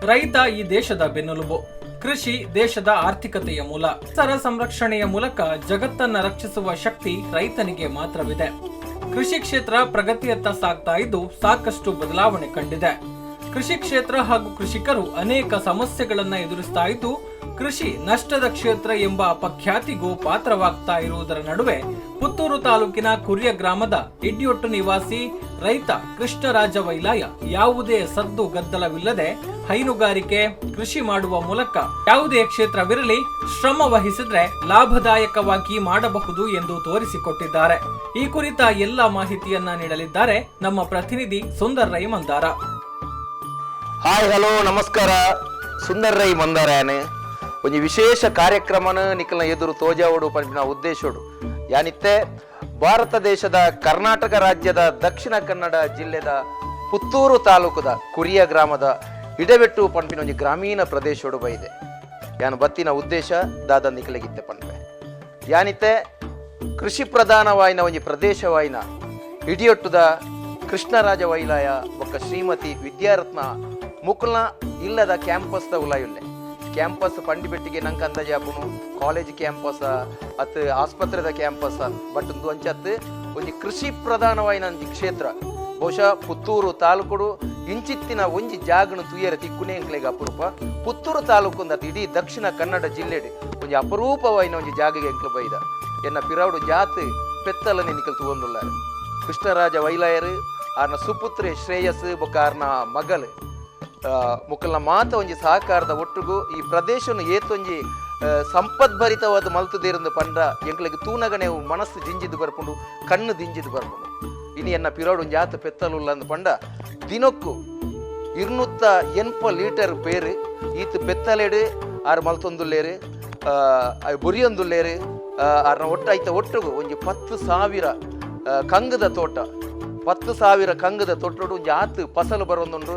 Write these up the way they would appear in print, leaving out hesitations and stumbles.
ರೈತ ಈ ದೇಶದ ಬೆನ್ನೆಲುಬು. ಕೃಷಿ ದೇಶದ ಆರ್ಥಿಕತೆಯ ಮೂಲ. ಪರಿಸರ ಸಂರಕ್ಷಣೆಯ ಮೂಲಕ ಜಗತ್ತನ್ನ ರಕ್ಷಿಸುವ ಶಕ್ತಿ ರೈತನಿಗೆ ಮಾತ್ರವಿದೆ. ಕೃಷಿ ಕ್ಷೇತ್ರ ಪ್ರಗತಿಯತ್ತ ಸಾಗ್ತಾ ಇದ್ದು ಸಾಕಷ್ಟು ಬದಲಾವಣೆ ಕಂಡಿದೆ. ಕೃಷಿ ಕ್ಷೇತ್ರ ಹಾಗೂ ಕೃಷಿಕರು ಅನೇಕ ಸಮಸ್ಯೆಗಳನ್ನ ಎದುರಿಸ್ತಾ ಇದ್ದು ಕೃಷಿ ನಷ್ಟದ ಕ್ಷೇತ್ರ ಎಂಬ ಅಪಖ್ಯಾತಿಗೂ ಪಾತ್ರವಾಗ್ತಾ ಇರುವುದರ ನಡುವೆ ಪುತ್ತೂರು ತಾಲೂಕಿನ ಕುರಿಯ ಗ್ರಾಮದ ಇಡ್ಯೊಟ್ಟು ನಿವಾಸಿ ರೈತ ಕೃಷ್ಣರಾಜ ವೈಲಾಯ ಯಾವುದೇ ಸದ್ದು ಗದ್ದಲವಿಲ್ಲದೆ ಹೈನುಗಾರಿಕೆ ಕೃಷಿ ಮಾಡುವ ಮೂಲಕ ಯಾವುದೇ ಕ್ಷೇತ್ರವಿರಲಿ ಶ್ರಮ ವಹಿಸಿದ್ರೆ ಲಾಭದಾಯಕವಾಗಿ ಮಾಡಬಹುದು ಎಂದು ತೋರಿಸಿಕೊಟ್ಟಿದ್ದಾರೆ. ಈ ಕುರಿತ ಎಲ್ಲ ಮಾಹಿತಿಯನ್ನ ನೀಡಲಿದ್ದಾರೆ ನಮ್ಮ ಪ್ರತಿನಿಧಿ ಸುಂದರ್ ರೈ ಮಂದಾರ. ಹಾಯ್ ಹಲೋ ನಮಸ್ಕಾರ, ಸುಂದರ್ ರೈ ಮಂದಾರಾಯನೆ ಒಂದು ವಿಶೇಷ ಕಾರ್ಯಕ್ರಮನ ನಿಖಲ್ನ ಎದುರು ತೋಜಾವಡು ಪಂಪಿನ ಉದ್ದೇಶೋಡು ಯಾನಿತ್ತೆ ಭಾರತ ದೇಶದ ಕರ್ನಾಟಕ ರಾಜ್ಯದ ದಕ್ಷಿಣ ಕನ್ನಡ ಜಿಲ್ಲೆದ ಪುತ್ತೂರು ತಾಲೂಕದ ಕುರಿಯ ಗ್ರಾಮದ ಇಡವೆಟ್ಟು ಪಂಪಿನ ಒಂದು ಗ್ರಾಮೀಣ ಪ್ರದೇಶೋಡು ಬೈದೆ ಯಾನು ಬತ್ತಿನ ಉದ್ದೇಶ ದಾದ ನಿಖಲಿಗಿತ್ತೆ ಪಂಪೆ ಯಾನಿತ್ತೆ ಕೃಷಿ ಪ್ರಧಾನವಾಯಿನ ಒಂದು ಪ್ರದೇಶವಾಯಿನ ಇಡಿಯೊಟ್ಟುದ ಕೃಷ್ಣರಾಜ ವೈಲಾಯ ಒಕ್ಕ ಶ್ರೀಮತಿ ವಿದ್ಯಾರತ್ನ ಮುಕುಲ್ನ ಇಲ್ಲದ ಕ್ಯಾಂಪಸ್ದ ಉಲಾಯುಲ್ಲೆ ಕ್ಯಾಂಪಸ್ ಪಂಡಿಬೆಟ್ಟಿಗೆ ನಂಗೆ ಅಂದಾಜಾಪುನು ಕಾಲೇಜ್ ಕ್ಯಾಂಪಸ್ ಅತ್ ಆಸ್ಪತ್ರೆದ ಕ್ಯಾಂಪಸ್ ಬಟ್ ಒಂದು ಅಂಚತ್ ಒಂದು ಕೃಷಿ ಪ್ರಧಾನವಾಯಿನ ಕ್ಷೇತ್ರ ಬಹುಶಃ ಪುತ್ತೂರು ತಾಲೂಕು ಇಂಚಿತ್ತಿನ ಒಂಜಿ ಜಾಗನು ತುಯ್ಯರ ತಿಕ್ಕುನೇ ಅಂಕ್ಲೆಗೆ ಅಪರೂಪ. ಪುತ್ತೂರು ತಾಲೂಕು ಅಂದ ಇಡೀ ದಕ್ಷಿಣ ಕನ್ನಡ ಜಿಲ್ಲೆಡೆ ಒಂಜಿ ಅಪರೂಪವಾಯಿನ ಒಂಜಿ ಜಾಗೆಗೆ ಎಂಕ್ಲು ಬೈದ ಎನ್ನ ಪಿರಾವುಡು ಜಾತ್ ಪೆತ್ತಲನೆ ನಿಕಲ್ ತಗೊಂಡುಲ್ಲಾರೆ. ಕೃಷ್ಣರಾಜ ವೈಲಾಯರು ಆರ್ನ ಸುಪುತ್ರೆ ಶ್ರೇಯಸ್ ಬೊಕ್ಕ ಆರ್ನ ಮಗಳು ಮುಕ್ಕಲ್ನ ಮಾತ ಒಂಜಿ ಸಹಕಾರದ ಒಟ್ಟಿಗೂ ಈ ಪ್ರದೇಶವನ್ನು ಏತೊಂಜಿ ಸಂಪದ್ಭರಿತವಾದ ಮಲ್ತುದೇರಂದು ಪಂಡ ಎಂಕ್ಲೆಗೆ ತೂನಗನೆ ಮನಸ್ಸು ಜಿಂಜಿದು ಬರ್ಪುಂಡು ಕಣ್ಣು ದಿಂಜಿದು ಬರ್ಪುಂಡು. ಇನಿ ಎನ್ನ ಪಿರಾಡು ಒಂಜಿ ಆತ ಪೆತ್ತಲುಲ್ಲ ಅಂದು ಪಂಡ ದಿನಕ್ಕೂ 280 ಲೀಟರ್ ಪೇರು ಈತ ಪೆತ್ತಲೆಡು ಆರು ಮಲ್ತೊಂದುಲ್ಲೇರು ಬುರಿಯೊಂದುಲ್ಲೇರು ಆರ್ನ ಒಟ್ಟು ಒಟ್ಟಿಗೂ ಒಂಜಿ 10,000 ಕಂಗದ ತೋಟ 10,000 ಕಂಗದ ತೊಟ್ಟೋಡು ಒಂಜಿ ಆತು ಫಸಲು ಬರೋದುಂಡು.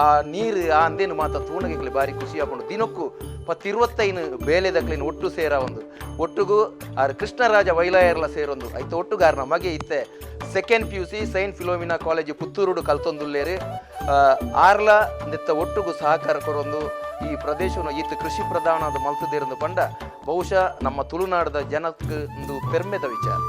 ಆ ನೀರು ಆ ಅಂದೇನು ಮಾತ ತೂಣಗೆಗ್ಲಿ ಬಾರಿ ಖುಷಿ ಆಪುಂಡು. ದಿನಕ್ಕೂ 10-25 ಬೇಲೆದಕ್ಲಿನ ಒಟ್ಟು ಸೇರ ಒಂದು ಒಟ್ಟಿಗೂ ಆರು ಕೃಷ್ಣರಾಜ ವೈಲಾಯರ್ಲ ಸೇರೊಂದು ಐತೆ ಒಟ್ಟುಗ ಆರ್ನ ಮಗೆ ಇತ್ತೆ second PUC Saint Philomena College ಪುತ್ತೂರುಡು ಕಲ್ತೊಂದುಲ್ಲೇರು ಆರ್ಲ ನೆತ್ತ ಒಟ್ಟಿಗೂ ಸಹಕಾರ ಕೊರೊಂದು ಈ ಪ್ರದೇಶವನ್ನು ಈತ ಕೃಷಿ ಪ್ರಧಾನದ ಮಲ್ತದೇರಂದು ಪಂಡ ಬಹುಶಃ ನಮ್ಮ ತುಳುನಾಡದ ಜನಕ್ಕೆ ಒಂದು ಪೆರ್ಮೆದ ವಿಚಾರ.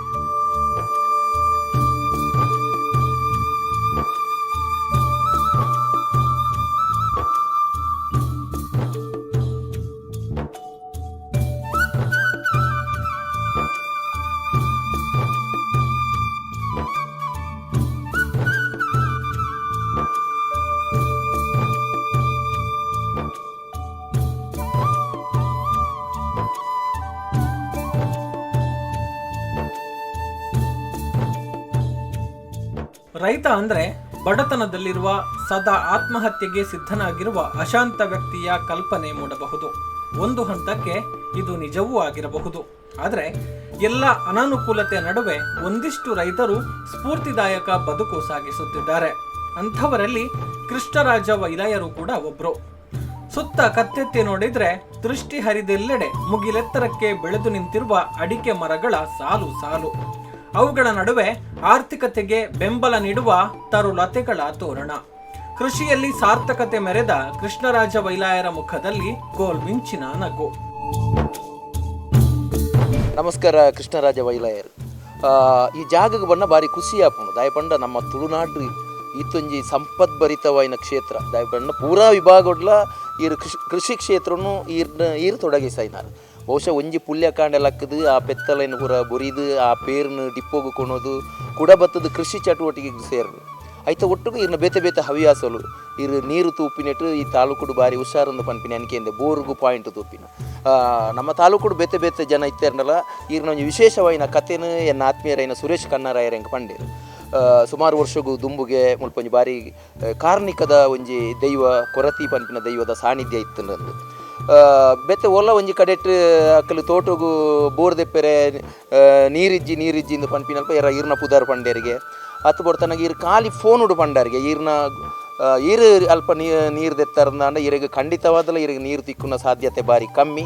ರೈತ ಅಂದ್ರೆ ಬಡತನದಲ್ಲಿರುವ ಸದಾ ಆತ್ಮಹತ್ಯೆಗೆ ಸಿದ್ಧನಾಗಿರುವ ಅಶಾಂತ ವ್ಯಕ್ತಿಯ ಕಲ್ಪನೆ ಮೂಡಬಹುದು. ಒಂದು ಹಂತಕ್ಕೆ ಇದು ನಿಜವೂ ಆಗಿರಬಹುದು. ಆದರೆ ಎಲ್ಲ ಅನಾನುಕೂಲತೆ ನಡುವೆ ಒಂದಿಷ್ಟು ರೈತರು ಸ್ಫೂರ್ತಿದಾಯಕ ಬದುಕು ಸಾಗಿಸುತ್ತಿದ್ದಾರೆ. ಅಂಥವರಲ್ಲಿ ಕೃಷ್ಣರಾಜ ವೈಲಾಯರು ಕೂಡ ಒಬ್ರು. ಸುತ್ತ ಕತ್ತೆತ್ತಿ ನೋಡಿದ್ರೆ ದೃಷ್ಟಿ ಹರಿದೆಲ್ಲೆಡೆ ಮುಗಿಲೆತ್ತರಕ್ಕೆ ಬೆಳೆದು ನಿಂತಿರುವ ಅಡಿಕೆ ಮರಗಳ ಸಾಲು ಸಾಲು. ಅವುಗಳ ನಡುವೆ ಆರ್ಥಿಕತೆಗೆ ಬೆಂಬಲ ನೀಡುವ ತರುಲತೆಗಳ ತೋರಣ. ಕೃಷಿಯಲ್ಲಿ ಸಾರ್ಥಕತೆ ಮೆರೆದ ಕೃಷ್ಣರಾಜ ವೈಲಾಯರ ಮುಖದಲ್ಲಿ ಗೋಲ್ಮಿಂಚಿನ ನಗು. ನಮಸ್ಕಾರ ಕೃಷ್ಣರಾಜ ವೈಲಾಯರ್. ಈ ಜಾಗಕ್ಕೆ ಬಣ್ಣ ಬಾರಿ ಖುಷಿ ಆಪುಂಡು ದಾಯ ಪಂಡ ನಮ್ಮ ತುಳುನಾಡು ಈತೊಂಜಿ ಸಂಪದ್ಭರಿತವಾಯಿನ ಕ್ಷೇತ್ರ ದಾಯ ಪಂಡ ಪೂರಾ ವಿಭಾಗಡ್ಲ ಈರು ಕೃಷಿ ಕ್ಷೇತ್ರನು ಈರು ತೊಡಗಿಸಾಯಿನಾರು ಬಹುಶಃ ಒಂಜಿ ಪುಲ್ಯಕಾಂಡೆಲಕ್ಕದು ಆ ಪೆತ್ತಲೆಯನ್ನು ಪೂರ ಬುರಿದು ಆ ಪೇರ್ನು ಡಿಪ್ಪೋಗು ಕೊಣೋದು ಕೂಡ ಬತ್ತದು ಕೃಷಿ ಚಟುವಟಿಕೆಗೆ ಸೇರದು ಐತ ಒಟ್ಟಿಗೆ ಇರ್ನ ಬೇತೆ ಬೇತೆ ಹವ್ಯಾಸಲು ಇರು ನೀರು ತೂಪಿನೆಟ್ಟು ಈ ತಾಲೂಕುಡು ಬಾರಿ ಹುಷಾರೊಂದು ಪನ್ಪಿನ ಅನಿಕೆಂದೆ ಬೋರ್ಗು ಪಾಯಿಂಟ್ ತೂಪಿನ ನಮ್ಮ ತಾಲೂಕುಡು ಬೇತೆ ಬೇತೆ ಜನ ಇತ್ತೇರ್ನಲ್ಲ ಇರ್ನ ಒಂಜಿ ವಿಶೇಷವಾಯಿನ ಕಥೆನು ಎನ್ನ ಆತ್ಮೀಯರೈನ ಸುರೇಶ್ ಕನ್ನಾರಾಯರಂಗೆ ಪಂಡೇರು ಸುಮಾರು ವರ್ಷಗೂ ದುಂಬುಗೆ ಮುಲ್ಪೊಂಜಿ ಬಾರಿ ಕಾರ್ಣಿಕದ ಒಂಜಿ ದೈವ ಕೊರತಿ ಪನ್ಪಿನ ದೈವದ ಸಾನ್ನಿಧ್ಯ ಇತ್ತು ಬೆತ್ತೆ ಒಲ್ಲ ಒಂಜಿ ಕಡೆಟ್ ಅಕ್ಕಲು ತೋಟಗೂ ಬೋರ್ ದೆಪ್ಪೆರೆ ನೀರಿಜ್ಜಿ ಇಂದು ಪನ್ಪಿನಲ್ಪ ಇರ್ನ ಪುದಾರ್ ಪಂಡೇರಿಗೆ ಹತ್ತು ಕೊಡ್ತಾನಾಗ ಇರು ಖಾಲಿ ಫೋನ್ ಉಡು ಪಂಡಾರಿಗೆ ಈರ್ನ ಈರು ಅಲ್ಪ ನೀರು ದೆತ್ತಾರಂದ ಇರಿಗೆ ಖಂಡಿತವಾದಲ್ಲ ಇರಿಗೆ ನೀರು ತಿಕ್ಕುನ ಸಾಧ್ಯತೆ ಬಾರಿ ಕಮ್ಮಿ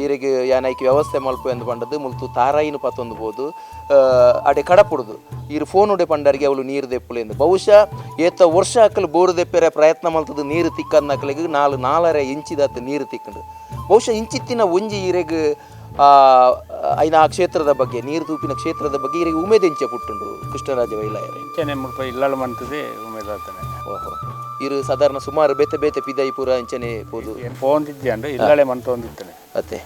ಇರಿಗೆ ಏನೈಕೆ ವ್ಯವಸ್ಥೆ ಮಲ್ಪ ಎಂದು ಪಂಡದು ಮುಲ್ತು ತಾರಾಯಿನ ಪತ್ತೊಂದುಬೋದು ಅಡೆ ಕಡಪುಡುದು ಇರು ಫೋನ್ ಉಡೆ ಪಂಡಾರಿಗೆ ಅವಳು ನೀರು ದೆಪ್ಪುಲೆ ಎಂದು ಬಹುಶಃ ಏತ ವರ್ಷ ಅಕ್ಕಲು ಬೋರು ದೆಪ್ಪೆರೆ ಪ್ರಯತ್ನ ಮಲ್ತದ್ದು ನೀರು ತಿಕ್ಕಂದ ಅಕ್ಕಲಿಗೆ 4 ಇಂಚಿದತ್ತು ನೀರು ತಿಕ್ಕಂಡು ಬಹುಶಃ ಇಂಚಿತ್ತಿನ ಒಂಜಿ ಇರೆಗೆ ಐನ ಆ ಕ್ಷೇತ್ರದ ಬಗ್ಗೆ ನೀರು ತೂಪಿನ ಕ್ಷೇತ್ರದ ಬಗ್ಗೆ ಇರಿಗೆ ಉಮೇದೆಂಚೆ ಪುಟ್ಟುಂಡು ಕೃಷ್ಣರಾಜ ವೈಲಾಯರೆ ಇಂಚನೆ ಮುಲ್ಪ ಇಲ್ಲಾಳು ಮಂತದೆ ಉಮೇದಾತನೆ ಓಹೋ ಇರು ಸಾಧಾರಣ ಸುಮಾರು ಬೇತೆ ಬೇತೆ ಪಿದಾಯಿಪುರ ಇಂಚನೆ ಪೋದು ಪೋಂದಿದ್ದೆ ಅಂದ್ರೆ ಇಲ್ಲಾಳೆ ಮಂತೊಂದಿತ್ತನೆ ಅತ್ತೆ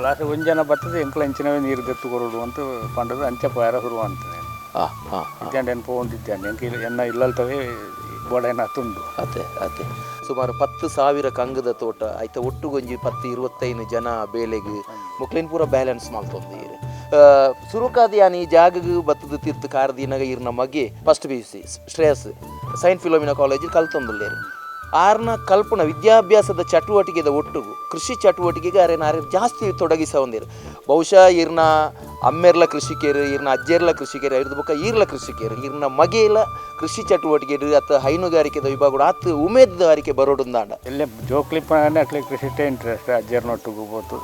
ಲಾಸ್ಟ್ ಒಂಜನ ಬರ್ತದೆ ಎಂಕ್ಲ ಇಂಚಿನವೇ ನೀರು ದೆತ್ತು ಕೊರೋಡು ಅಂತ ಪಂಡದು ಅಂಚೆ ಪಾಯರ ಹುರುವ ಅಂತಾನೆ ಇದ್ದಂಡು ಏನು ಪೋಂದಿದ್ದಾನೆ ಎಂಕ ಎನ್ನ ಇಲ್ಲಲ್ತವೇ ಬೋಡೇನ ತುಂಡು ಅತ್ತೆ ಅತ್ತೆ ಸುಮಾರು 10,000 ಕಂಗದ ತೋಟ ಆಯ್ತ ಒಟ್ಟುಗೊಂಜಿ 10-25 ಜನ ಬೇಲೆಗೆ ಮುಕ್ಲಿನ ಪೂರ ಬ್ಯಾಲೆನ್ಸ್ ಮಾಡ್ತೊಂದು ಸುರುಕಾದ ಯಾನ್ ಈ ಜಾಗಗೆ ಬತ್ತದ ತೀರ್ಥ ಕಾರದಿನಾಗ ಇರ್ನ ಮಗೆ first PUC Shreyas Saint Philomena ಕಾಲೇಜಿಗೆ ಕಲ್ತೊಂದುಲ್ಲೇರು ಆರ್ನ ಕಲ್ಪನ ವಿದ್ಯಾಭ್ಯಾಸದ ಚಟುವಟಿಕೆದ ಒಟ್ಟುಗು ಕೃಷಿ ಚಟುವಟಿಕೆಗೆ ಆರೆ ಜಾಸ್ತಿ ತೊಡಗಿಸ ಹೊಂದಿರು ಬಹುಶಃ ಇರ್ನ ಅಮ್ಮೆರ್ಲ ಕೃಷಿಕೇರು ಇರ್ನ ಅಜ್ಜೆರ್ಲ ಕೃಷಿಕೇರು ಇರ್ದ ಬೊಕ್ಕ ಈರ್ಲ ಕೃಷಿಕೇರು ಇರ್ನ ಮಗೆಲ ಕೃಷಿ ಚಟುವಟಿಕೆ ಅತ್ತ ಹೈನುಗಾರಿಕೆದ ವಿಭಾಗ ಅತ್ತ ಉಮೇದಾರಿಕೆ ಬರೋಡುಂದಾಂಡ ಎಲ್ಲೇ ಜೋಕ್ಲಿಪ್ಪ ಅಕ್ಲಿ ಕೃಷಿಟೇ ಇಂಟ್ರೆಸ್ಟ್ ಅಜ್ಜರ್ನೊಟ್ಟಿಗೂ ಬೋತು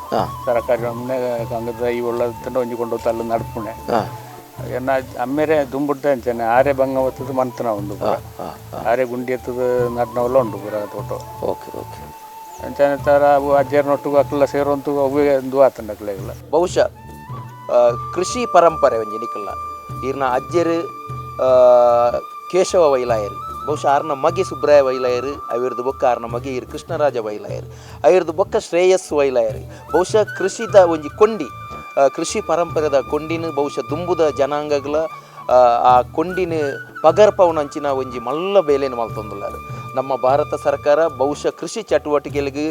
ಸರಕಾರಿ ಒಮ್ಮೆ ಗಂಗದ ಈ ಒಳ್ಳೆದ ಒಂಜಿಕೊಂಡು ತಲ್ಲು ನಡ್ಪುಣೆ ಎನ್ನ ಅಮ್ಮೆರೆ ದುಂಬುಡ್ಡೆ ಅಂಚನೆ ಆರೆ ಬಂಗ ಒತ್ತದು ಮಂತನ ಉಂಡು ಆರೆ ಗುಂಡಿ ಎತ್ತದ ನಡ್ನವಲ್ಲ ಉಂಡು ಪೂರ ತೋಟ ಓಕೆ ಓಕೆ ಅಂಚನೆ ತರ ಅವು ಅಜ್ಜರ್ನೊಟ್ಟಿಗೂ ಅಕ್ಲೆಲ್ಲ ಸೇರುವಂತೂ ಅವೇ ಒಂದು ಆತಂಡ ಅಕ್ಲೆಲ್ಲ ಬಹುಶಃ ಕೃಷಿ ಪರಂಪರೆ ಒಂಜಿ ನಿಕಲ್ಲ ಇರ್ನ ಅಜ್ಜರು ಕೇಶವ ವೈಲಾಯರು ಬಹುಶಃ ಆರ್ನ ಮಗೆ ಸುಬ್ರಾಯ ವೈಲಾಯರು ಅವಿರ್ದು ಬೊಕ್ಕ ಆರ್ನ ಮಗೆ ಇರು ಕೃಷ್ಣರಾಜ ವೈಲಾಯರು ಅವಿರ್ದು ಬೊಕ್ಕ ಶ್ರೇಯಸ್ ವೈಲಾಯರು ಬಹುಶಃ ಕೃಷಿದ ಒಂಜಿ ಕೊಂಡಿ ಕೃಷಿ ಪರಂಪರೆದ ಕೊಂಡಿನ ಬಹುಶಃ ದುಂಬುದ ಜನಾಂಗಗಳ ಆ ಕೊಂಡಿನ ಪಗರ್ಪವನಂಚಿನ ಒಂಜಿ ಮಲ್ಲ ಬೇಲೆಯನ್ನು ಮಲ್ತೊಂದುಲ್ಲಾರು ನಮ್ಮ ಭಾರತ ಸರ್ಕಾರ ಬಹುಶಃ ಕೃಷಿ ಚಟುವಟಿಕೆಗಳಿಗೆ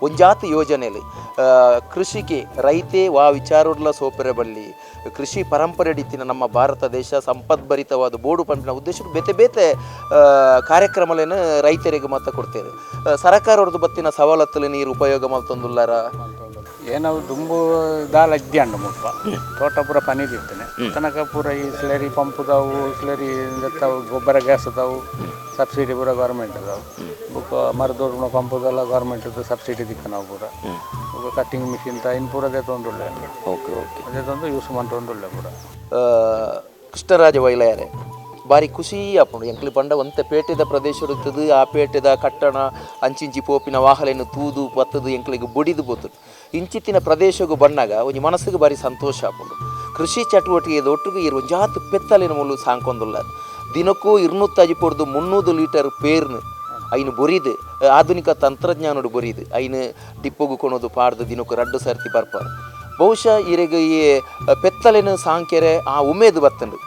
ಒಂಜಾತಿ ಯೋಜನೆಯಲ್ಲಿ ಕೃಷಿಗೆ ರೈತೆ ವಾ ವಿಚಾರೋಡ್ಲ ಸೋಪೆರೆ ಬಲ್ಲಿ ಕೃಷಿ ಪರಂಪರೆ ಇತ್ತಿನ ನಮ್ಮ ಭಾರತ ದೇಶ ಸಂಪದ್ಭರಿತವಾದ ಬೋಡು ಪಂಪಿನ ಉದ್ದೇಶ ಬೇತೆ ಬೇತೆ ಕಾರ್ಯಕ್ರಮಗಳನ್ನು ರೈತರಿಗೆ ಮಾತ್ರ ಕೊಡ್ತೇವೆ ಸರ್ಕಾರ ಅವ್ರದ್ದು ಬತ್ತಿನ ಸವಲತ್ತಲ್ಲಿ ನೀರು ಉಪಯೋಗ ಮಾಡ್ತೊಂದುಲ್ಲಾರ ಏನವು ದುಂಬು ದಾಲ ಇದ್ದಂಡು ಮುಪ್ಪ ತೋಟ ಪೂರ ಪನಿದಿರ್ತೇನೆ ತನಕ ಪೂರ ಈ ಸ್ಲರಿ ಪಂಪ್ದಾವು ಸ್ಲರಿ ಗೊಬ್ಬರ ಗ್ಯಾಸ್ ಅದಾವು ಸಬ್ಸಿಡಿ ಪೂರ ಗೌರ್ಮೆಂಟ್ ಅದಾವು ಬುಕ್ ಮರದೋಡ್ನ ಪಂಪದೆಲ್ಲ ಗೌರ್ಮೆಂಟ್ದು ಸಬ್ಸಿಡಿ ದಿಕ್ಕ ನಾವು ಪೂರ ಕಟ್ಟಿಂಗ್ ಮಿಷಿನ್ ಇನ್ನು ಪೂರದೇ ತೊಂದುಳ್ಳೆ ಓಕೆ ಓಕೆ ಅದೇ ತೊಂದು ಯೂಸ್ ಮಾಡ್ತೊಂದುಳ್ಳೆ ಪೂರ ಕೃಷ್ಣರಾಜ ವೈಲಾಯರೆ ಬಾರಿ ಖುಷಿ ಆಪುಂಡು ಎಂಕ್ಲಿ ಪಂಡ ಒಂತೆ ಪೇಟೆದ ಪ್ರದೇಶ ಇರುತ್ತದೆ ಆ ಪೇಟೆದ ಕಟ್ಟಣ ಅಂಚಿಂಚಿ ಪೋಪಿನ ವಾಹಲೆಯನ್ನು ತೂದು ಬತ್ತದು ಎಂಕ್ಲಿಗೆ ಬುಡಿದು ಬೋತುಡು ಇಂಚಿತ್ತಿನ ಪ್ರದೇಶಗೂ ಬಣ್ಣಾಗ ಒಂಜಿ ಮನಸ್ಸಿಗೆ ಬಾರಿ ಸಂತೋಷ ಆಪುಂಡು ಕೃಷಿ ಚಟುವಟಿಕೆದ ಒಟ್ಟಿಗೆ ಇರು ಒಂಜಾತು ಪೆತ್ತಲಿನ ಮೂಲು ಸಾಂಕೊಂದುಲ್ಲ ದಿನಕ್ಕೂ 250-300 ಲೀಟರ್ ಪೇರ್ನು ಐನು ಬೊರಿದು ಆಧುನಿಕ ತಂತ್ರಜ್ಞಾನಡು ಬೊರಿದು ಐನು ಡಿಪ್ಪೋಗು ಕೊಣೋದು ಪಾಡ್ದು ದಿನಕ್ಕೂ 2 ಸರ್ತಿ ಬರ್ಪಾರು ಬಹುಶಃ ಇರೆಗೆ ಈ ಪೆತ್ತಲಿನ ಸಾಂಕೆರೆ ಆ ಉಮೇದು ಬತ್ತಂಡು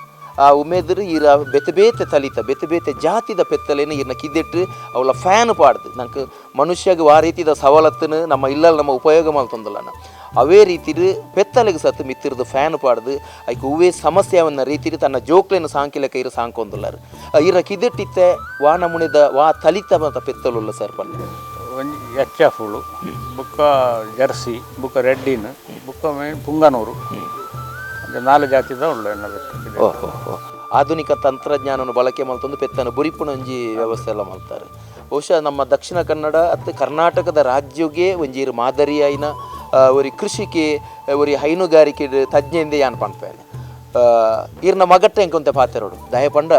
ಆ ಉಮೇದ್ರು ಇರ ಬೆತೆ ಬೇತೆ ತಲಿತ ಬೆತೆ ಬೇತೆ ಜಾತಿದ ಪೆತ್ತಲೇನು ಇರ್ನ ಕಿದ್ದೆಟ್ಟು ಅವಳ ಫ್ಯಾನ್ ಪಾಡ್ದು ನಂಗೆ ಮನುಷ್ಯಗೆ ಆ ರೀತಿದ ಸವಲತ್ತನ್ನು ನಮ್ಮ ಇಲ್ಲಲ್ಲಿ ನಮ್ಮ ಉಪಯೋಗ ಮಾಡ್ತೊಂದಲ್ಲ ಅವೇ ರೀತಿದು ಪೆತ್ತಲೆಗೆ ಸತ್ತು ಮಿತ್ತಿರದು ಫ್ಯಾನ್ ಪಾಡ್ದು ಐಕೆ ಹೂವೇ ಸಮಸ್ಯೆವನ್ನ ರೀತಿದು ತನ್ನ ಜೋಕ್ಲೇನು ಸಾಂಕಿಲಕ ಇರು ಸಾಂಕೊಂದುಲ್ಲಾರು ಇರ ಕಿದ್ದೆಟ್ಟಿತ್ತೆ ವಾ ನಮುನಿದ ವಾ ತಲಿತ ಅಂತ ಪೆತ್ತಲುಲ್ಲ ಸರ್ ಪಲ್ಲೆ ಒಂಜಿ HF ಬುಕ್ಕ ಜರ್ಸಿ ಬುಕ್ಕ ರೆಡ್ಡಿನ್ ಬುಕ್ಕ ಪುಂಗನೂರು 4 ಜಾತಿದ ಉಳ್ಳು ಎನ್ನ ಬೆತ್ತ ಓಹೋ ಆಧುನಿಕ ತಂತ್ರಜ್ಞಾನವನ್ನು ಬಳಕೆ ಮಾಡ್ತಂದು ಪೆತ್ತನ ಬುರಿಪುಣಂಜಿ ವ್ಯವಸ್ಥೆ ಎಲ್ಲ ಮಾಡ್ತಾರೆ ಬಹುಶಃ ನಮ್ಮ ದಕ್ಷಿಣ ಕನ್ನಡ ಮತ್ತು ಕರ್ನಾಟಕದ ರಾಜ್ಯಗೆ ಒಂಜೀರು ಮಾದರಿಯಾಯಿನ ಒರಿ ಕೃಷಿಗೆ ಒರಿ ಹೈನುಗಾರಿಕೆ ತಜ್ಞೆಂದೇ ಯಾನ್ ಪಂಪೇನೆ ಇರ್ನ ಮಗಟ್ಟ ಎಂಕೊಂತ ಪಾತೆರೋಡು ದಯ ಪಂಡ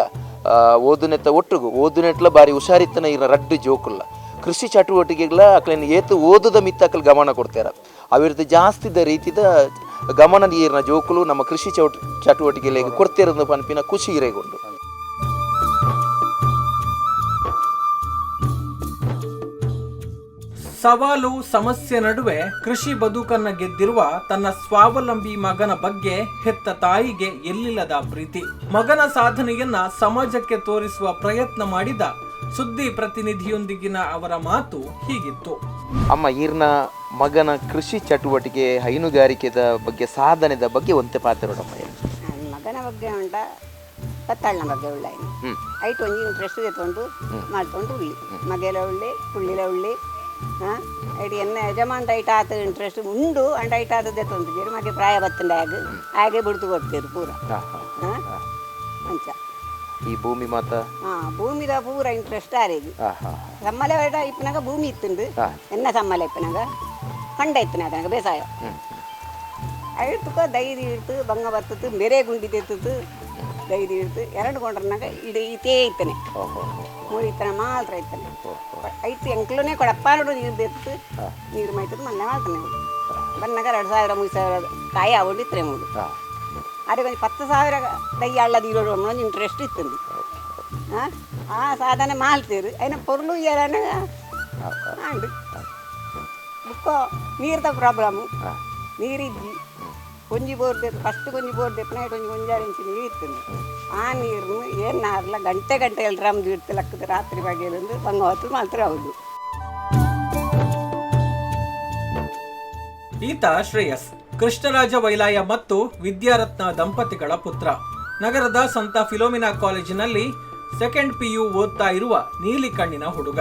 ಓದುನೆತ್ತ ಒಟ್ಟುಗು ಓದುನೆಟ್ಲ ಬಾರಿ ಹುಷಾರಿತ್ತನ ಇರ್ನ ರಡ್ಡು ಜೋಕುಲ್ಲ ಕೃಷಿ ಚಟುವಟಿಕೆಗಳ ಅಕ್ಲೇನು ಏತು ಓದುದ ಮಿತ್ತ ಅಕ್ಕಲ್ ಗಮನ ಕೊಡ್ತಾರ ಅವಿರ್ದು ಜಾಸ್ತಿದ ರೀತಿದ ಗಮನ ನೀರಿನ ಜೋಕುಲು ನಮ್ಮ ಕೃಷಿ ಚಟುವಟಿಕೆಗಳಿಗೆ ಕೊಡ್ತಿರೋದು ಪನ್ಪಿನ ಖುಷಿ ಇರೆಗೊಂಡು. ಸವಾಲು ಸಮಸ್ಯೆ ನಡುವೆ ಕೃಷಿ ಬದುಕನ್ನ ಗೆದ್ದಿರುವ ತನ್ನ ಸ್ವಾವಲಂಬಿ ಮಗನ ಬಗ್ಗೆ ಹೆತ್ತ ತಾಯಿಗೆ ಎಲ್ಲಿಲ್ಲದ ಪ್ರೀತಿ. ಮಗನ ಸಾಧನೆಯನ್ನ ಸಮಾಜಕ್ಕೆ ತೋರಿಸುವ ಪ್ರಯತ್ನ ಮಾಡಿದ ಸುದ್ದಿ ಪ್ರತಿನಿಧಿಯೊಂದಿಗಿನ ಅವರ ಮಾತು ಹೀಗಿತ್ತು. ಅಮ್ಮ ಈರ್ನ ಮಗನ ಕೃಷಿ ಚಟುವಟಿಕೆ ಹೈನುಗಾರಿಕೆದ ಬಗ್ಗೆ ಸಾಧನೆದ ಬಗ್ಗೆ ಒಂತೆ ಪಾತ್ರಡಮ್ಮ. ಮಗನ ಬಗ್ಗೆ ಉಂಟ ಪತ್ತಾಳನ ಬಗ್ಗೆ ಉಳ್ಳ ಐಟ್ ಒಂಜಿ ಇಂಟ್ರೆಸ್ಟ್ ತೆತ್ತೊಂಡು ಮಾಡ್ಕೊಂಡು ಉಳ್ಳಿ ಮಗೆಲ ಉಳ್ಳಿ ಹುಳ್ಳಿಲ ಉಳ್ಳಿ ಐಟಿ ಎನ್ನ ಯಜಮಾನ್ದ ಐಟ್ ಆತ ಇಂಟ್ರೆಸ್ಟ್ ಉಂಡು ಅಂಡ್ ಐಟ್ ಆತ ತೆತ್ತೊಂದು ಮಗೆ ಪ್ರಾಯ ಬತ್ತಂಡ ಹಾಗೆ ಬಿಡ್ತು ಕೊಡ್ತೀರು ಪೂರ ಅಂಚ ಈ ಭೂಮಿ ಮಾತ ಭೂಮಿದ ಪೂರ ಇಂಟ್ರೆಸ್ಟ್ ಆರೇದು ಸಮ್ಮಲ ಇಪ್ಪನಾಗ ಭೂಮಿ ಇತ್ತುಂಡು ಎನ್ನ ಸಮ್ಮಲ ಇಪ್ಪನಾಗ ಕಂಡ ಇತ್ತನಾಗ ಬೇಸಾಯ ಐಟುಕ ಧೈರ್ಯ ಇರ್ತು ಬಂಗ ಬರ್ತತ್ತು ಬೇರೆ ಗುಂಡಿ ತೆತ್ತು ಧೈರ್ಯ ಇರ್ತು ಎರಡು ಕೊಂಡ್ರನಾಗ ಇಡೀ ಇತೇ ಇತ್ತನೆ ಮೂರು ಇತ್ತನ ಮಾತ್ರ ಇತ್ತನೆ ಐಟು ಎಂಕ್ಲೂನೇ ಕೊಡಪ್ಪ ನೋಡು ನೀರು ತೆತ್ತು ನೀರು ಮೈತದ್ದು ಮೊನ್ನೆ ಮಾಡ್ತಾನೆ ಬಂದಾಗ 2000-3000 ಕಾಯಿ ಆಗೊಂಡಿತ್ತರೆ ಮೂರು ಅದಕ್ಕೆ ಒಂದು 10,000 ದೈ ಅಳ್ಳದ ಇರೋಡು ಒಂದು ಇಂಟ್ರೆಸ್ಟ್ ಇತ್ತು ಆ ಸಾಧನೆ ಮಾಡ್ತೀರು అయినా పొరులు ఇవ్వాలని అండి బుక్క నీరుతో ప్రాబ్లము నీరిద్ది కొంచెం బోర్ తెప్పు ఫస్ట్ కొంచెం బోర్ తెప్పిన కొంచెం కొంచెం నీరు ఇస్తుంది ಆ ನೀರನ್ನು ಏನಾರಲ್ಲ ಗಂಟೆ ಡ್ರಮ್ ಇಡ್ತು ಲಕ್ಕದ ರಾತ್ರಿ ಬಗೆಯಲ್ಲೊಂದು ಬಂಗಾವತ್ತು ಮಾತ್ರ ಹೌದು. ಈತ ಶ್ರೇಯಸ್ ಕೃಷ್ಣರಾಜ ವೈಲಾಯ ಮತ್ತು ವಿದ್ಯಾರತ್ನ ದಂಪತಿಗಳ ಪುತ್ರ. ನಗರದ ಸಂತ ಫಿಲೋಮಿನಾ ಕಾಲೇಜಿನಲ್ಲಿ ಸೆಕೆಂಡ್ PU ಓದ್ತಾ ಇರುವ ನೀಲಿ ಕಣ್ಣಿನ ಹುಡುಗ.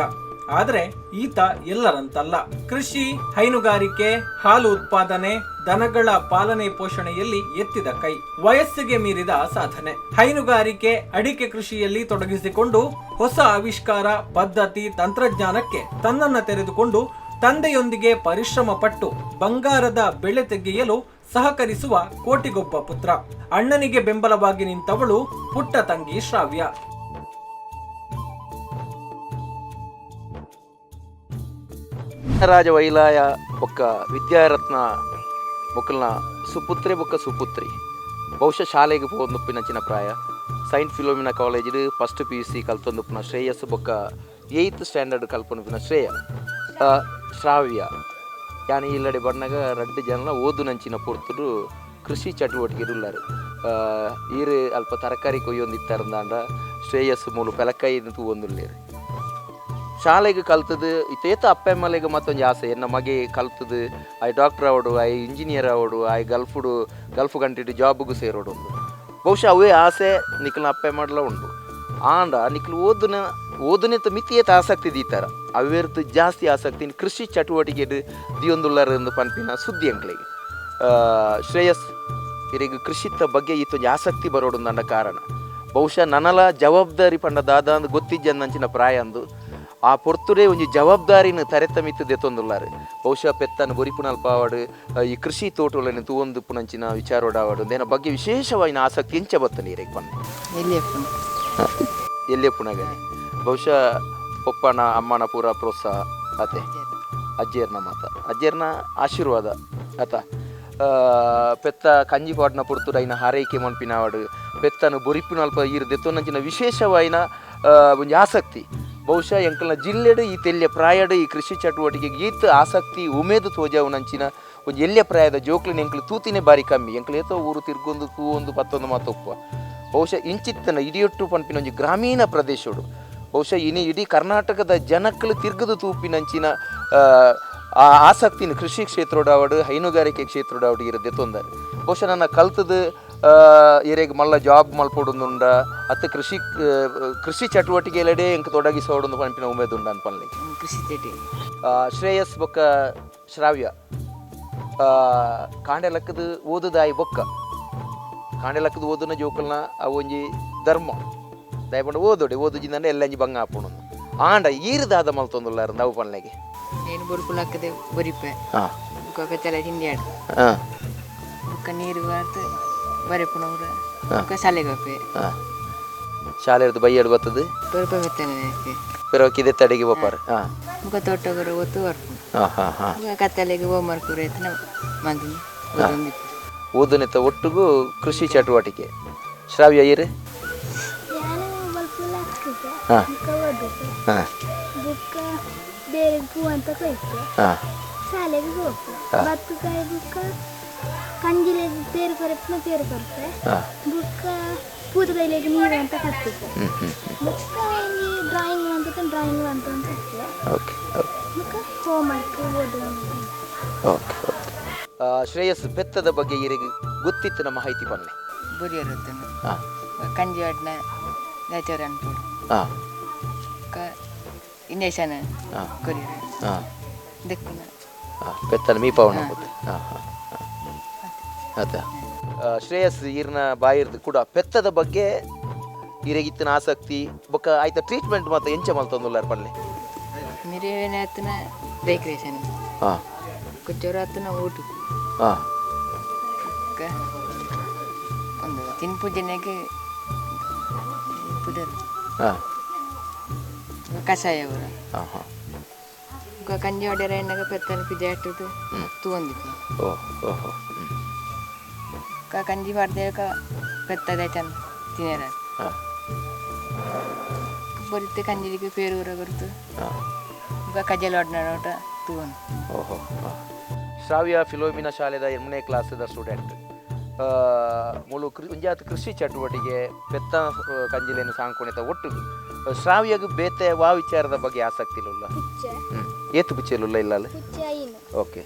ಆದ್ರೆ ಈತ ಎಲ್ಲರಂತಲ್ಲ. ಕೃಷಿ, ಹೈನುಗಾರಿಕೆ, ಹಾಲು ಉತ್ಪಾದನೆ, ದನಗಳ ಪಾಲನೆ ಪೋಷಣೆಯಲ್ಲಿ ಎತ್ತಿದ ಕೈ, ವಯಸ್ಸಿಗೆ ಮೀರಿದ ಸಾಧನೆ. ಹೈನುಗಾರಿಕೆ, ಅಡಿಕೆ ಕೃಷಿಯಲ್ಲಿ ತೊಡಗಿಸಿಕೊಂಡು ಹೊಸ ಆವಿಷ್ಕಾರ, ಪದ್ಧತಿ, ತಂತ್ರಜ್ಞಾನಕ್ಕೆ ತನ್ನನ್ನ ತೆರೆದುಕೊಂಡು ತಂದೆಯೊಂದಿಗೆ ಪರಿಶ್ರಮ ಪಟ್ಟು ಬಂಗಾರದ ಬೆಳೆ ತೆಗೆಯಲು ಸಹಕರಿಸುವ ಕೋಟಿಗೊಬ್ಬ ಪುತ್ರ. ಅಣ್ಣನಿಗೆ ಬೆಂಬಲವಾಗಿ ನಿಂತವಳು ಪುಟ್ಟ ತಂಗಿ ಶ್ರಾವ್ಯ. ರಾಜ ವೈಲಾಯ ಬೊಕ್ಕ ವಿದ್ಯಾರತ್ನ ಬೊಕ್ಕಲ್ನ ಸುಪುತ್ರಿ ಬೊಕ್ಕ ಸುಪುತ್ರಿ ಬಹುಶಃ ಶಾಲೆಗೆ ಪೋಂದುಪ್ಪಿನಂಚಿನ ಪ್ರಾಯ. Saint Philomena College first PUC ಕಲ್ತೊಂದುಪ್ಪಿನ ಶ್ರೇಯಸ್ ಬೊಕ್ಕ 8th ಸ್ಟ್ಯಾಂಡರ್ಡ್ ಕಲ್ಪೊಂದುಪ್ಪಿನ ಶ್ರೇಯ ಶ್ರಾವ್ಯ ಯಾನಿ ಇಲ್ಲಡೆ ಬಣ್ಣಗ 2 ಜನ ಓದುನಂಚಿನ ಪೊರ್ತುಡು ಕೃಷಿ ಚಟುವಟಿಕೆ ಉಳ್ಳಾರು. ಈರು ಅಲ್ಪ ತರಕಾರಿ ಕೊಯ್ಯೊಂದಿತ್ತಾರಂದಾಂಡ ಶ್ರೇಯಸ್ ಮೂಲು ಪೆಲಕಾಯಿ ತೂವೊಂದುಲ್ಲೇರು. ಶಾಲೆಗೆ ಕಲ್ತದು ಇತೇತ ಅಪ್ಪ ಎಮ್ಮಲೆಗೆ ಮತ್ತೊಂದು ಆಸೆ ಎನ್ನ ಮಗೆ ಕಲ್ತದು ಆಯ್ ಡಾಕ್ಟರ್ ಆವಡು ಆಯ್ ಇಂಜಿನಿಯರ್ ಆವಡು ಆಯ್ ಗಲ್ಫ್ ಕಂಟ್ರಿ ಜಾಬ್ಗೂ ಸೇರೋಡು ಉಂಡು. ಬಹುಶಃ ಅವೇ ಆಸೆ ನಿಖಲ್ನ ಅಪ್ಪ ಮಾಡಲ ಉಂಡು. ಆಂಡ ನಿಖಲು ಓದನೆತ ಮಿತಿಯೇತ ಆಸಕ್ತಿ ದೀತಾರ ಅವೇರ್ತು ಜಾಸ್ತಿ ಆಸಕ್ತಿ ಕೃಷಿ ಚಟುವಟಿಕೆ ದಿಯೊಂದುಳ್ಳಾರೆಂದು ಪನ್ಪಿನ ಸುದ್ದಿ ಅಂಕ್ಲೆಗೆ. ಶ್ರೇಯಸ್ ಇರಿಗೆ ಕೃಷಿತ ಬಗ್ಗೆ ಈತೊಂದು ಆಸಕ್ತಿ ಬರೋಡು ಅಂದ ಕಾರಣ ಬಹುಶಃ ನನಲ ಜವಾಬ್ದಾರಿ ಪಂಡ ದಾದ ಅಂದು ಗೊತ್ತಿಜ್ಜಂದಂಚಿನ ಪ್ರಾಯ ಅಂದು ಆ ಪೊರ್ತುರೇ ಒಂಜಿ ಜವಾಬ್ದಾರಿನ ತರೆತ ಮಿತ್ತು ದೆತ್ತೊಂದುಲ್ಲಾರು. ಬಹುಶಃ ಪೆತ್ತನ ಬೊರಿಪುನಲ್ಪ ಆವಡು ಈ ಕೃಷಿ ತೋಟಗಳನ್ನು ತೂವೊಂದುಪ್ಪುನಂಚಿನ ವಿಚಾರೋಡ ಆವಡು ದೇನ ಬಗ್ಗೆ ವಿಶೇಷವಾದ ಆಸಕ್ತಿ ಇಂಚ ಬತ್ತನೆ ಇರಿಗೆ ಪನ್ನ ಎಲ್ಲಿಯಪ್ಪನಾಗಲಿ ಬಹುಶಃ ಪಪ್ಪನ ಅಮ್ಮನ ಪೂರ ಪ್ರೋತ್ಸಾಹ ಅತೆ ಅಜ್ಜೇರ್ನ ಮಾತ ಅಜ್ಜೇರ್ನ ಆಶೀರ್ವಾದ ಆತ ಪೆತ್ತ ಕಂಜಿ ಪಾಟ್ನ ಪುರ್ತುರ ಐನ ಹಾರೈಕೆ ಮನ್ಪಿನವಾಡು ಪೆತ್ತನು ಬೊರಿಪಿನಲ್ಪ ಇರು ದೆತ್ತೊಂದಂಚಿನ ವಿಶೇಷವಾಯಿನ ಒಂದು ಆಸಕ್ತಿ ಬಹುಶಃ ಎಂಕಲ್ನ ಜಿಲ್ಲೆಡು ಈ ತೆಲ್ಯ ಪ್ರಾಯಡು ಈ ಕೃಷಿ ಚಟುವಟಿಕೆಗೆ ಈತ ಆಸಕ್ತಿ ಉಮೇದು ತೋಜಾವುನಂಚಿನ ಒಂದು ಎಲ್ಯ ಪ್ರಾಯದ ಜೋಕ್ಲಿನ ಎಂಕ್ಲು ತೂತಿನೇ ಬಾರಿ ಕಮ್ಮಿ ಎಂಕ್ಲು ಏತೋ ಊರು ತಿರ್ಗೊಂದು ತೂವೊಂದು ಪತ್ತೊಂದು ಮಾತೊಪ್ಪ ಬಹುಶಃ ಇಂಚಿತ್ತನ ಇಡಿಯೊಟ್ಟು ಪನ್ಪಿನ ಒಂದು ಗ್ರಾಮೀಣ ಪ್ರದೇಶಡು ಬಹುಶಃ ಇಡೀ ಕರ್ನಾಟಕದ ಜನಕ್ಕಳು ತಿರ್ಗದು ತೂಪಿನಂಚಿನ ಆ ಆಸಕ್ತಿನ ಕೃಷಿ ಕ್ಷೇತ್ರಡಾವಡು ಹೈನುಗಾರಿಕೆ ಕ್ಷೇತ್ರಡಾವಡು ಇರದೆ ತೊಂದರೆ ಬಹುಶಃ ನನ್ನ ಕಲ್ತದು ಇರೆಗೆ ಮಲ್ಲ ಜಾಬ್ ಮಲ್ಪೊಡುಂದುಂಡ ಅತ್ತ ಕೃಷಿ ಚಟುವಟಿಕೆಲೆಡೆ ಎಂಕ್ ತೊಡಗಿಸೋಡು ಪಂಪಿನ ಉಮೇದುಂಡ ಅನ್ಪನ್ಲಿ ಶ್ರೇಯಸ್ ಬೊಕ್ಕ ಶ್ರಾವ್ಯ ಕಾಂಡೆ ಲೆಕ್ಕದ ಓದುದಾಯಿ ಬೊಕ್ಕ ಕಾಂಡೆ ಲೆಕ್ಕದ ಓದುನ ಜೋಕಲ್ನ ಅವು ಒಂಜಿ ಧರ್ಮ ದಯಪಂಡ ಓದುಜಿಂದ ಎಲ್ಲಂಜಿ ಬಂಗ ಹಾಪುಣು ಆಂಡ ಈರ್ದಾದ ಮಲ್ತೊಂದುಲ್ಲಾರ ಅವು ಪನ್ಲೆಗೆ ಏನು ಬೊರುಪುಲಕ್ಕದೆ ಬೊರಿಪೆ ಕೊಕತೆಲ ಹಿಂಡಿ ಆಡು ಬೊಕ್ಕ ನೀರು ಬಾರ್ದು ಬರೆಪುಣವ್ರ ಬೊಕ್ಕ ಶಾಲೆಗೋಪೆ ಶಾಲೆ ಇರ್ದು ಬೈಯಡು ಬರ್ತದೆ ಬೊರುಪೆ ಬತ್ತನೆ ಪೆರವಕ್ಕಿದೆ ತಡೆಗೆ ಬಪ್ಪಾರ ಬೊಕ್ಕ ತೋಟಗರ ಒತ್ತು ಬರ್ಪು ಕತ್ತಲೆಗೆ ಹೋಮ್ವರ್ಕ್ ರೈತನ ಮಂದಿ ಓದನೆತ ಒಟ್ಟಿಗೂ ಕೃಷಿ ಚಟುವಟಿಕೆ. ಶ್ರಾವ್ಯ ಅಯ್ಯರ್? ಹಾಂ ಹಾಂ ಬುಕ್ಕ ಬೇರೆಗೂ ಅಂತ ಕಲಿತೆ ಹಾಂ ಶಾಲೆಗೆ ಹೋಗ್ತೆ ಬತ್ತಕಾಯಿ ಬುಕ್ಕ ಕಂಜಿಲೆ ತೇರು ಕೊರಪ್ಪನ ತೇರು ಕೊರತೆ ಬುಕ್ಕ ಪೂತಕೈಲಿಗೆ ನೀರು ಅಂತ ಕತ್ತಿದ್ದೆ ಬುಕ್ಕ ಇಲ್ಲಿ ಡ್ರಾಯಿಂಗ್ ಅಂತ ಡ್ರಾಯಿಂಗ್ ಅಂತ ಇರ್ತದೆ ಓಕೆ ಬುಕ್ಕ ಹೋಮ್ವರ್ಕ್ ಓದೋದು. Okay okay. ಶ್ರೇಯಸ್, ಬೆತ್ತದ ಬಗ್ಗೆ ಇವರಿಗೆ ಗೊತ್ತಿತ್ತಿನ ಮಾಹಿತಿ ಬನ್ನಿ. ಬುರಿಯರುತ್ತನು ಹಾಂ ಕಂಜಿ ಆಡ್ನ ನೇಚರ್ ಅನ್ಪೋಡು ಹಾಂ ಇಂಡೇಶನ್ ಹಾಂ ಕೊರಿಯರು ಹಾಂ ದೆಕ್ಕುನ ಹಾಂ ಬೆತ್ತನ ಮೀಪವನ ಹಾಂ ಹಾಂ ಹಾಂ ಅದ ಶ್ರೇಯಸ್ ಈರ್ನ ಬಾಯಿರ್ದು ಕೂಡ ಪೆತ್ತದ ಬಗ್ಗೆ ಇರಗಿತ್ತಿನ ಆಸಕ್ತಿ ಬೊಕ್ಕ ಆಯ್ತ ಟ್ರೀಟ್ಮೆಂಟ್ ಮತ್ತೆ ಎಂಚ ಮಲ್ತೊಂದುಲ್ಲಾರ ಪಲ್ಲೆ ಮಿರಿವೇನೆ ಆತನ ರೆಕ್ರಿಯೇಷನ್ ಹಾಂ ಕುಚ್ಚೋರು ಆತನ ಊಟ ಹಾಂ ಒಂದು ತಿನ್ಪೂಜನೆಗೆ ಪುದರ್ ಹಾಂ ಕಷಾಯ ಅವರು ಹಾಂ ಹಾಂ ಕಂಜಿ ಹೊಡೆರ ಎಣ್ಣೆಗ ಪೆತ್ತನ ಪಿಜೆ ಇಟ್ಟದು ತೂಂದಿತ್ತು ಓಹ್ ಓಹೋ ಕಂಜಿ ಮಾಡ್ದೇಕ ಪೆತ್ತದ ಚಂದ ತಿನ್ನರ ಹಾಂ ಬರುತ್ತೆ ಕಂಜಿಲಿಗೆ ಪೇರು ಊರ ಬರುತ್ತು ಹಾಂ ಕಜ್ಜಲ್ ಹೊಡ್ನೋಟ ತೂವನು. ಓಹೋ ಶ್ರಾವ್ಯ ಫಿಲೋಮಿನ ಶಾಲೆದ 8ನೇ ಕ್ಲಾಸದ ಸ್ಟೂಡೆಂಟ್. ಮುಳು ಒಂಜಾತ ಕೃಷಿ ಚಟುವಟಿಕೆ ಪೆತ್ತ ಕಂಜಿಲೇನು ಸಾಂಕೊಣಿತ ಒಟ್ಟು ಶ್ರಾವ್ಯಗ ಬೇತೆ ವಾ ವಿಚಾರದ ಬಗ್ಗೆ ಆಸಕ್ತಿ ಇಲ್ಲ. ಪುಚ್ಚ ಏತು ಬಿಚ್ಚಲಿಲ್ಲ ಇಲ್ಲ ಪುಚ್ಚ ಐನು ಓಕೆ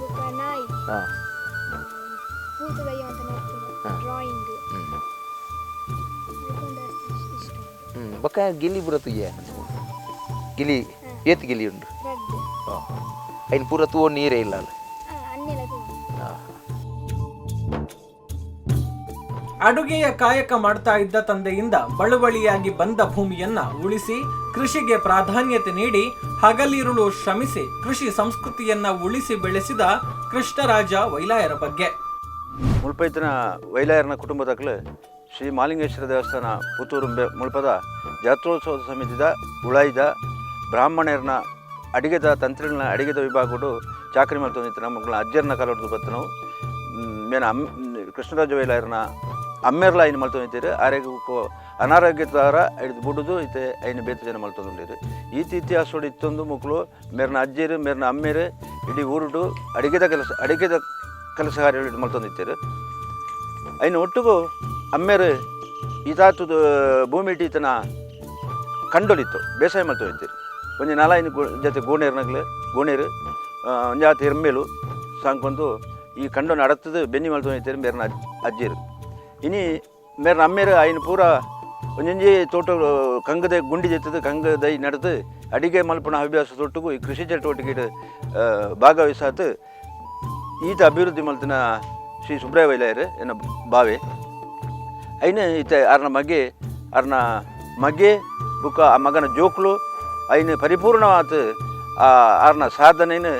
ಬುಕ್ಕ ನಾಯಿ ಹಾಂ ಪೂತಕೈ ಅಂತ ನೋಡ್ತೀನಿ ಡ್ರಾಯಿಂಗ್ ಇಷ್ಟ ಬೊಕ್ಕ ಗಿಲ್ಲಿ ಬುರತುಯ್ಯ ಗಿಲಿ ಏತು ಗಿಲಿ ಉಂಡು ರಗ್ಗು ಐನು ಪೂರ ತೂ ನೀರೇ ಇಲ್ಲ ಅಲ್ಲ. ಅನ್ನೆಲ್ಲ ತಗೊಂಡು ಅಡುಗೆಯ ಕಾಯಕ ಮಾಡ್ತಾ ಇದ್ದ ತಂದೆಯಿಂದ ಬಳುವಳಿಯಾಗಿ ಬಂದ ಭೂಮಿಯನ್ನ ಉಳಿಸಿ ಕೃಷಿಗೆ ಪ್ರಾಧಾನ್ಯತೆ ನೀಡಿ ಹಗಲಿರುಳು ಶ್ರಮಿಸಿ ಕೃಷಿ ಸಂಸ್ಕೃತಿಯನ್ನ ಉಳಿಸಿ ಬೆಳೆಸಿದ ಕೃಷ್ಣರಾಜ ವೈಲಾಯರ ಬಗ್ಗೆ. ಮುಳ್ಪೈತಿನ ವೈಲಾಯರನ ಕುಟುಂಬದಕ್ಕಲು ಶ್ರೀ ಮಾಲಿಂಗೇಶ್ವರ ದೇವಸ್ಥಾನ ಪುತ್ತೂರು ಮುಳ್ಪದ ಜಾತ್ರೋತ್ಸವದ ಸಮಿತಿದ ಉಳಾಯ್ದ ಬ್ರಾಹ್ಮಣರನ್ನ ಅಡಿಗೆದ ತಂತ್ರಿಗಳನ್ನ ಅಡಿಗೆದ ವಿಭಾಗಗಳು ಚಾಕರಿ ಮಾಡ್ತೊಂದಿತ್ತು. ನಮ್ಮ ಅಜ್ಜರ್ನ ಕಾಲೋಡ್ದು ಬತ್ತು ನಾವು ಮೇನ ಕೃಷ್ಣರಾಜ ವೈಲಾಯರನ ಅಮ್ಮೆರ್ಲ ಐನು ಮಲ್ತೊಂದಿದ್ದೀರಿ. ಆರೋಗ್ಯಕ್ಕೂ ಅನಾರೋಗ್ಯದಾರ ಹಿಡಿದು ಬಿಡುದು ಐತೆ ಐನು ಬೇತು ಜನ ಮಲ್ತೊಂದಿರಿ. ಇತಿಹಾಸೋಡು ಇತ್ತೊಂದು ಮಕ್ಕಳು ಮೇರ್ನ ಅಜ್ಜಿರು ಮೇರ್ನ ಅಮ್ಮೇರು ಇಡೀ ಊರುಡು ಅಡಿಗೆದ ಕೆಲಸ ಕಾರ್ಯಗಳು ಮಲ್ತೊಂದಿತ್ತೀರಿ. ಐನು ಒಟ್ಟಿಗೂ ಅಮ್ಮೇರು ಈತಾತದ ಭೂಮಿ ಇಟ್ಟೀತನ ಕಂಡೊಲಿತ್ತು ಬೇಸಾಯ ಮಲ್ತೊಂದಿತ್ತೀರಿ. ಒಂದು 4 ಜೊತೆ ಗೋಣೇರು ಒಂಜಾತ ಎರ್ಮೇಲು ಸಾಂಕೊಂದು ಈ ಕಂಡು ನಡತ್ತದು ಬೆನ್ನಿ ಮಲ್ತೊಂದಿತ್ತೀರಿ ಮೇರ್ನ ಅಜ್ಜಿರು. ಇನಿ ಮೇರ್ನ ಅಮ್ಮೇರು ಐನು ಪೂರ ಒಂಜೊಂಜಿ ತೋಟ ಕಂಗದ ಗುಂಡಿ ಜೊತ್ತದು ಕಂಗದೈ ನಡೆದು ಅಡಿಗೆ ಮಲ್ಪನ ಹವ್ಯಾಸ ತೊಟ್ಟಿಗೂ ಈ ಕೃಷಿ ಚಟುವಟಿಕೆ ಭಾಗವಹಿಸಾತು ಈತ ಅಭಿವೃದ್ಧಿ ಮಲ್ತಿನ ಶ್ರೀ ಸುಬ್ರಾಯ ವೈಲಾಯರು ಎನ್ನ ಬಾವೆ ಐನು ಈತ ಅರ್ನ ಮಗೆ ಬುಕ್ಕ ಆ ಮಗನ ಜೋಕ್ಲು ಐನು ಪರಿಪೂರ್ಣವಾತು ಅರ್ನ ಸಾಧನೆಯನ್ನು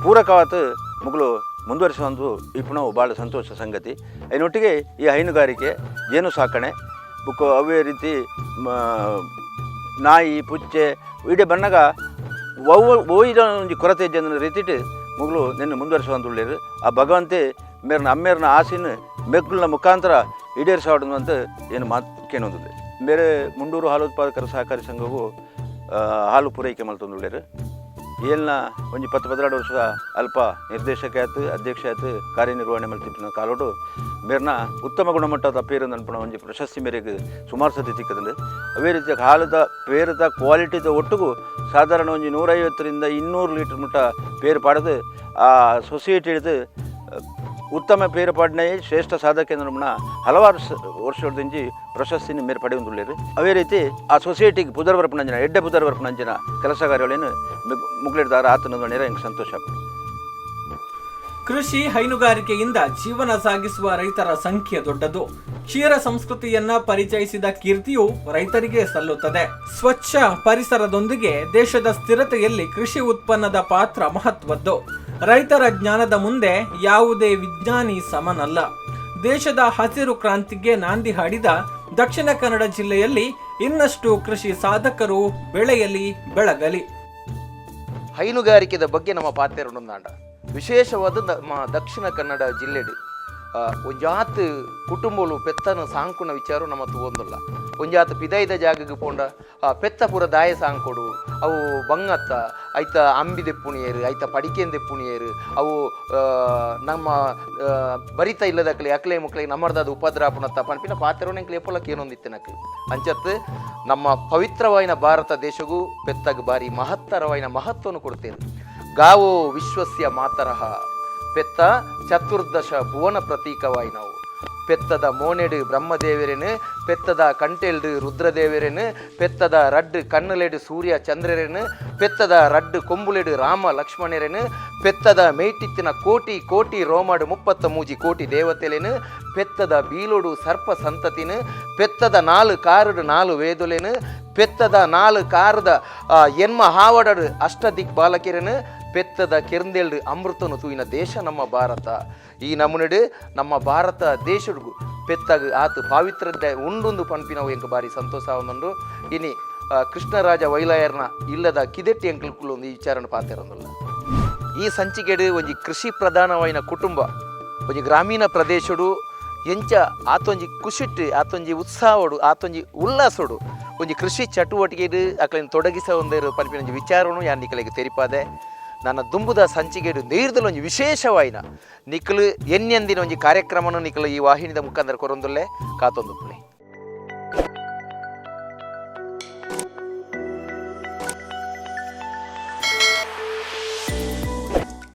ಪೂರಕವಾತು ಮುಗಳು ಮುಂದುವರಿಸುವಂದು ಇಪ್ಪಣವು ಭಾಳ ಸಂತೋಷ ಸಂಗತಿ. ಐನೊಟ್ಟಿಗೆ ಈ ಹೈನುಗಾರಿಕೆ ಜೇನು ಸಾಕಣೆ ಬುಕ್ಕ ಅವೇ ರೀತಿ ನಾಯಿ ಪುಚ್ಚೆ ಇಡೀ ಬಣ್ಣಗ ಒಯ್ದ ಒಂಜಿ ಕೊರತೆ ಜನರ ರೀತಿಟ್ಟು ಮುಗಳು ನಿನ್ನ ಮುಂದುವರಿಸುವಂತುಳ್ಳೇರು. ಆ ಭಗವಂತೆ ಮೇರ್ನ ಅಮ್ಮೇರ್ನ ಆಸೆನ ಮೆಗ್ಗುಲ್ನ ಮುಖಾಂತರ ಈಡೇರಿಸಾಡುದು ಅಂತ ಏನು ಮಾತು ಕೇಳೋದಿಲ್ಲ. ಬೇರೆ ಮುಂಡೂರು ಹಾಲು ಉತ್ಪಾದಕರ ಸಹಕಾರಿ ಸಂಘವು ಹಾಲು ಪೂರೈಕೆ ಮಲ್ತೊಂದುಳ್ಳೇರು. ಏಳ್ನ ಒಂಜಿ 10-12 ವರ್ಷದ ಅಲ್ಪ ನಿರ್ದೇಶಕ ಆಯ್ತು ಅಧ್ಯಕ್ಷ ಆಯ್ತು ಕಾರ್ಯನಿರ್ವಹಣೆ ಮಾಡ್ತಿಪ್ಪಿನ ಕಾಲೋಡು ಮೇರ್ನ ಉತ್ತಮ ಗುಣಮಟ್ಟದ ಪೇರು ಅನ್ಪಣ ಒಂಜಿ ಪ್ರಶಸ್ತಿ ಮೇರೆಗೆ ಸುಮಾರು ಸತಿ ಸಿಕ್ಕದಲ್ಲಿ. ಅವೇ ರೀತಿ ಹಾಲದ ಪೇರದ ಕ್ವಾಲಿಟಿದ ಒಟ್ಟಿಗೂ ಸಾಧಾರಣ ಒಂಜಿ 150ರಿಂದ 200 ಲೀಟರ್ ಮುಟ್ಟ ಪೇರು ಪಾಡದು ಆ ಸೊಸೈಟಿ ಹಿಡಿದು ಉತ್ತಮ ಪೇರು ಪಾಡನೆ ಶ್ರೇಷ್ಠ ಸಾಧಕ ನಮ್ಮನ್ನ ಹಲವಾರು ವರ್ಷದಿಂಚಿ ಪ್ರಶಸ್ತಿನ ಮೇರೆ ಪಡೆಯುವುದಿಲ್ಲ. ಅವೇ ರೀತಿ ಆ ಸೊಸೈಟಿಗೆ ಪುದರ್ವರ್ಪಣಂಜನ ಎಡ್ಡೆ ಪುದರ್ವರ್ಪಣಂಜನ ಕೆಲಸ ಕಾರ್ಯಗಳನ್ನು ಮುಗ್ಲಿಡ್ದಾರ ಆತನ ನೇರ ಹಿಂಗೆ ಸಂತೋಷ. ಕೃಷಿ ಹೈನುಗಾರಿಕೆಯಿಂದ ಜೀವನ ಸಾಗಿಸುವ ರೈತರ ಸಂಖ್ಯೆ ದೊಡ್ಡದು. ಕ್ಷೀರ ಸಂಸ್ಕೃತಿಯನ್ನ ಪರಿಚಯಿಸಿದ ಕೀರ್ತಿಯು ರೈತರಿಗೆ ಸಲ್ಲುತ್ತದೆ. ಸ್ವಚ್ಛ ಪರಿಸರದೊಂದಿಗೆ ದೇಶದ ಸ್ಥಿರತೆಯಲ್ಲಿ ಕೃಷಿ ಉತ್ಪನ್ನದ ಪಾತ್ರ ಮಹತ್ವದ್ದು. ರೈತರ ಜ್ಞಾನದ ಮುಂದೆ ಯಾವುದೇ ವಿಜ್ಞಾನಿ ಸಮನಲ್ಲ. ದೇಶದ ಹಸಿರು ಕ್ರಾಂತಿಗೆ ನಾಂದಿ ಹಾಡಿದ ದಕ್ಷಿಣ ಕನ್ನಡ ಜಿಲ್ಲೆಯಲ್ಲಿ ಇನ್ನಷ್ಟು ಕೃಷಿ ಸಾಧಕರು ಬೆಳೆಯಲಿ ಬೆಳಗಲಿ. ಹೈನುಗಾರಿಕೆದ ಬಗ್ಗೆ ನಮ್ಮ ಪಾತೆರೊಂದಾಂಡ ವಿಶೇಷವಾದ ನಮ್ಮ ದಕ್ಷಿಣ ಕನ್ನಡ ಜಿಲ್ಲೆಡು ಒಂಜಾತ್ ಕುಟುಂಬಲು ಪೆತ್ತನ ಸಾಂಕುನ ವಿಚಾರ ನಮ್ಮ ತಗೊಂದಲ್ಲ. ಒಂಜಾತ್ ಪಿದೈದ ಜಾಗಕ್ಕೆ ಪೋಂಡ ಪೆತ್ತ ಪೂರ ದಾಯ ಸಾಂಕೊಡು ಅವು ಬಂಗತ್ತ ಐತ ಅಂಬಿ ದೆಪ್ಪುಣಿಯರು ಐತ ಪಡಿಕೆನ್ ದೆಪ್ಪುಣಿಯರು ಅವು ನಮ್ಮ ಬರಿತ ಇಲ್ಲದಕ್ಲೆ ಅಕ್ಲೆ ಮುಕ್ಲೆ ನಮ್ಮರ್ದಾದ ಉಪದ್ರಾಪಣತ್ತ ಪನ್ಪಿನ ಪಾತ್ರೆವಣೆಂಕ್ಲೆ ಎಪ್ಪಲಕ್ಕೆ ಏನೊಂದಿತ್ತನಕ್ಕೆ ಅಂಚತ್ತು ನಮ್ಮ ಪವಿತ್ರವಾಯಿನ ಭಾರತ ದೇಶಗೂ ಪೆತ್ತಗ ಬಾರಿ ಮಹತ್ತರವಾಯಿನ ಮಹತ್ವವನ್ನು ಕೊಡ್ತೇವೆ. ಗಾವೋ ವಿಶ್ವಸ್ಯ ಮಾತರಹ ಪೆತ್ತ ಚತುರ್ದಶ ಭುವನ ಪ್ರತೀಕವಾಯಿ ನಾವು ಪೆತ್ತದ ಮೋನೆಡು ಬ್ರಹ್ಮದೇವರೇನು ಪೆತ್ತದ ಕಂಟೆಲ್ಡು ರುದ್ರದೇವರೇನು ಪೆತ್ತದ ರಡ್ಡು ಕಣ್ಣಲೆಡು ಸೂರ್ಯ ಚಂದ್ರರೇನು ಪೆತ್ತದ ರಡ್ಡು ಕೊಂಬುಲೆಡು ರಾಮ ಲಕ್ಷ್ಮಣರೇನು ಪೆತ್ತದ ಮೇಯ್ಟಿತ್ತಿನ ಕೋಟಿ ಕೋಟಿ ರೋಮಾಡು 33 ಕೋಟಿ ದೇವತೆಲೇನು ಪೆತ್ತದ ಬೀಲೋಡು ಸರ್ಪ ಸಂತತಿನು ಪೆತ್ತದ 4 ಕಾರುಡು 4 ವೇದುಲೇನು ಪೆತ್ತದ 4 ಕಾರದ ಎನ್ಮ ಹಾವಡಡು ಅಷ್ಟದಿಕ್ ಬಾಲಕಿರೇನು ಪೆತ್ತದ ಕೆರ್ಂದೆಲ್ಡು ಅಮೃತನು ತೂಯಿನ ದೇಶ ನಮ್ಮ ಭಾರತ. ಈ ನಮುನೆಡು ನಮ್ಮ ಭಾರತ ದೇಶಡ್ಗು ಪೆತ್ತಗ ಆತು ಪಾವಿತ್ರದ ಉಂಡೊಂದು ಪನ್ಪಿನವು ಎಂಕ ಬಾರಿ ಸಂತೋಷ ಒಂದೊಂದು ಇನಿ ಕೃಷ್ಣರಾಜ ವೈಲಾಯರ್ನ ಇಲ್ಲದ ಕಿದೆಟ್ಟಿ ಎಂಕಲ್ಕುಲು ಒಂದು ಈ ವಿಚಾರನ ಪಾತಿರಂದಲ್ಲ. ಈ ಸಂಚಿಕೆಡು ಒಂಜಿ ಕೃಷಿ ಪ್ರಧಾನವಾಯಿನ ಕುಟುಂಬ ಒಂಜಿ ಗ್ರಾಮೀಣ ಪ್ರದೇಶಡು ಎಂಚ ಆತೊಂಜಿ ಖುಷಿಟ್ಟು ಆತೊಂಜಿ ಉತ್ಸಾಹಡು ಆತೊಂಜಿ ಉಲ್ಲಾಸಡು ಒಂಜಿ ಕೃಷಿ ಚಟುವಟಿಕೆಡು ಅಕ್ಲೆನ್ ತೊಡಗಿಸ ಒಂದೇರು ಪನ್ಪಿನ ಒಂಜಿ ವಿಚಾರನು ಯಾನ್ ನಿಕಲೆಗೆ ತೆರಿಪಾದೆ. ನನ್ನ ದುಂಬುದ ಸಂಚಿಕೆಡು ನೀರ್ದಲು ಒಂಜಿ ವಿಶೇಷವಾಯಿನ ನಿಕಲು ಎನ್ನೆಂದಿನ ಒಂಜಿ ಕಾರ್ಯಕ್ರಮನು ನಿಕಲು ಈ ವಾಹಿನಿದ ಮುಖಾಂತರ ಕೊರೊಂದುಲ್ಲೆ ಕಾತೊಂದುಪ್ಪುಲೆ.